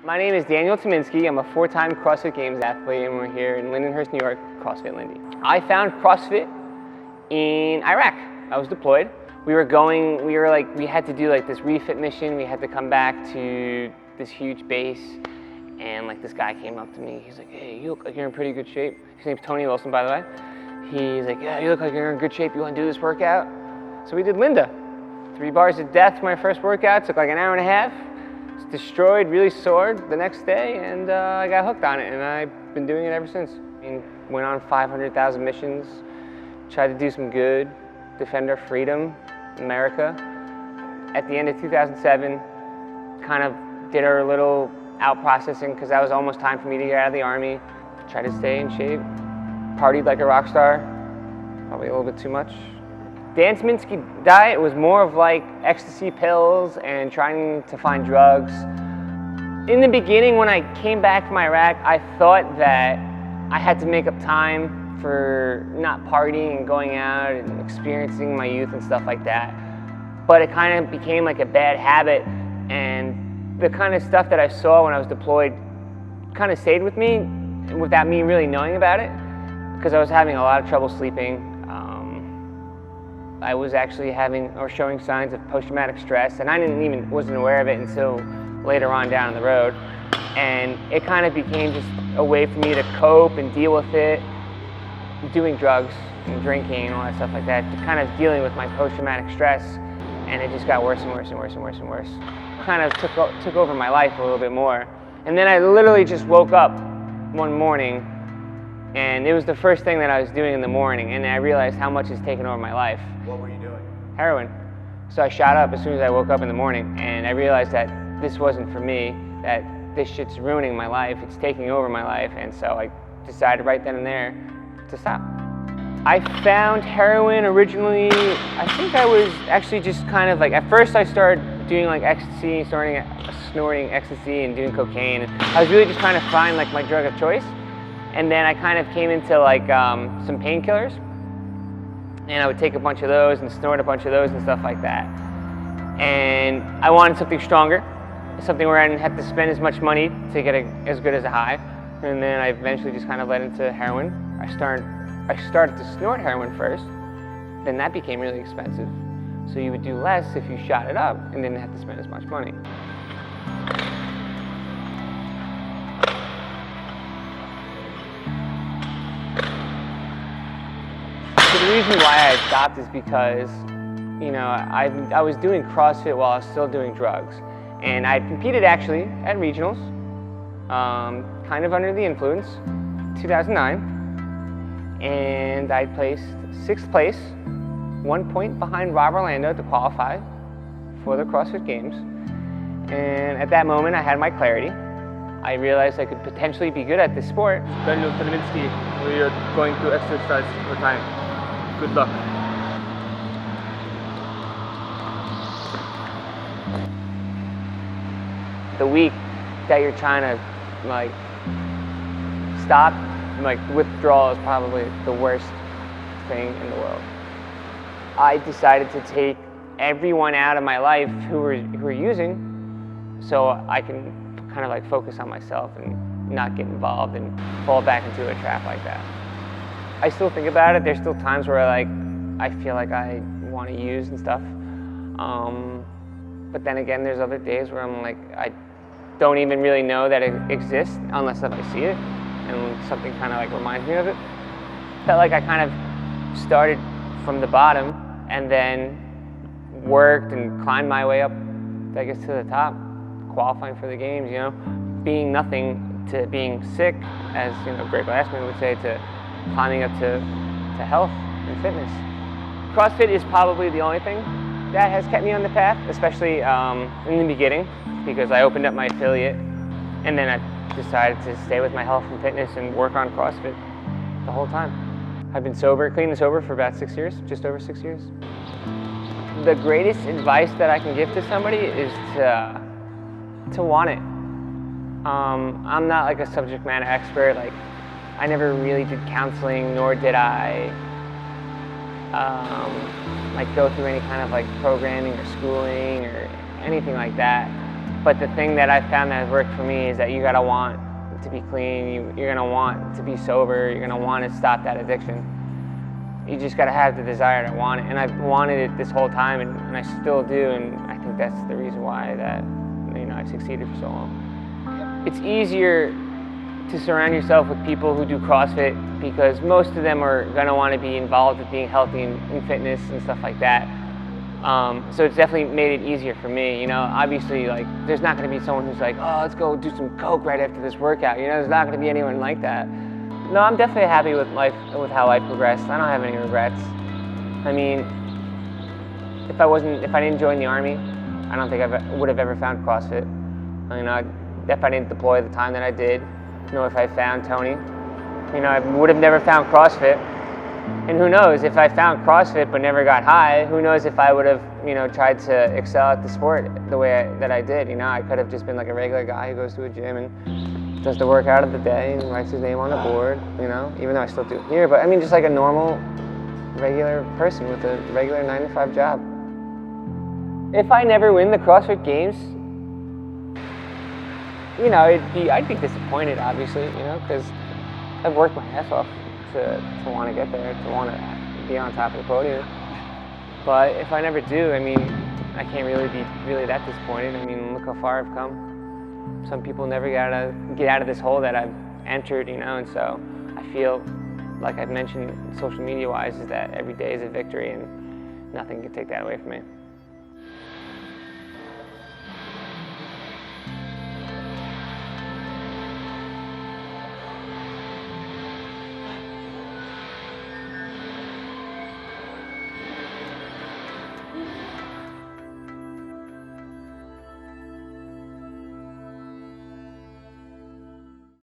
My name is Daniel Tyminski. I'm a 4-time CrossFit Games athlete, and we're here in Lindenhurst, New York, CrossFit Lindy. I found CrossFit in Iraq. I was deployed. We had to do this refit mission. We had to come back to this huge base, and this guy came up to me. He's like, "Hey, you look like you're in pretty good shape." His name's Tony Wilson, by the way. He's like, "Yeah, you look like you're in good shape. You want to do this workout?" So we did Linda. 3 bars of death for my first workout. Took like an hour and a half. Was destroyed, really sore the next day, and I got hooked on it, and I've been doing it ever since. Went on 500,000 missions. Tried to do some good, defend our freedom, America. At the end of 2007, kind of did our little out processing because that was almost time for me to get out of the Army. Tried to stay in shape. Partied like a rock star, probably a little bit too much. The Tyminski diet was more of like ecstasy pills and trying to find drugs. In the beginning, when I came back from Iraq, I thought that I had to make up time for not partying and going out and experiencing my youth and stuff like that. But it kind of became like a bad habit, and the kind of stuff that I saw when I was deployed kind of stayed with me without me really knowing about it, because I was having a lot of trouble sleeping. I was actually showing signs of post-traumatic stress, and I wasn't aware of it until later on down the road. And it kind of became just a way for me to cope and deal with it, doing drugs and drinking and all that stuff like that, kind of dealing with my post-traumatic stress. And it just got worse and worse and worse and worse and worse. Kind of took over my life a little bit more. And then I literally just woke up one morning, and it was the first thing that I was doing in the morning, and I realized how much it's taken over my life. What were you doing? Heroin. So I shot up as soon as I woke up in the morning, and I realized that this wasn't for me, that this shit's ruining my life, it's taking over my life, and so I decided right then and there to stop. I found heroin originally, I think I was actually just kind of at first I started doing ecstasy, snorting ecstasy and doing cocaine. I was really just trying to find my drug of choice. And then I kind of came into some painkillers, and I would take a bunch of those and snort a bunch of those and stuff like that. And I wanted something stronger, something where I didn't have to spend as much money to get as good as a high. And then I eventually just kind of led into heroin. I started to snort heroin first, then that became really expensive. So you would do less if you shot it up and didn't have to spend as much money. So the reason why I stopped is because, I was doing CrossFit while I was still doing drugs. And I competed actually at regionals, kind of under the influence, 2009. And I placed 6th place, 1 point behind Rob Orlando to qualify for the CrossFit Games. And at that moment, I had my clarity. I realized I could potentially be good at this sport. Daniel Tyminski, we are going to exercise for time. Good luck. The week that you're trying to stop, withdrawal is probably the worst thing in the world. I decided to take everyone out of my life who were using, so I can kind of focus on myself and not get involved and fall back into a trap like that. I still think about it. There's still times where I feel like I want to use and stuff. But then again, there's other days where I don't even really know that it exists unless if I see it and something kind of reminds me of it. Felt like I kind of started from the bottom and then worked and climbed my way up, I guess, to the top, qualifying for the games, being nothing to being sick, as Greg Glassman would say, to climbing up to health and fitness. CrossFit is probably the only thing that has kept me on the path, especially in the beginning, because I opened up my affiliate and then I decided to stay with my health and fitness and work on CrossFit the whole time. I've been clean and sober for about 6 years, just over 6 years. The greatest advice that I can give to somebody is to want it. I'm not a subject matter expert. I never really did counseling, nor did I go through any kind of programming or schooling or anything like that. But the thing that I found that has worked for me is that you gotta want to be clean, you're gonna want to be sober, you're gonna want to stop that addiction. You just gotta have the desire to want it. And I've wanted it this whole time, and I still do, and I think that's the reason why that, I've succeeded for so long. It's easier to surround yourself with people who do CrossFit because most of them are gonna want to be involved with being healthy and fitness and stuff like that. So it's definitely made it easier for me. Obviously, like, there's not gonna be someone who's like, oh, let's go do some coke right after this workout. There's not gonna be anyone like that. No, I'm definitely happy with life, with how life progressed. I don't have any regrets. I mean, if I didn't join the Army, I don't think I would have ever found CrossFit. If I didn't deploy the time that I did, if I found Tony, I would have never found CrossFit. And who knows, if I found CrossFit but never got high, who knows if I would have, tried to excel at the sport the way that I did. I could have just been like a regular guy who goes to a gym and does the workout of the day and writes his name on the board, even though I still do here. But just like a normal, regular person with a regular 9-to-5 job. If I never win the CrossFit Games, I'd be disappointed, obviously, because I've worked my ass off to want to get there, to want to be on top of the podium. But if I never do, I can't really be that disappointed. Look how far I've come. Some people never get out of this hole that I've entered, and so I feel, like I've mentioned social media-wise, is that every day is a victory, and nothing can take that away from me.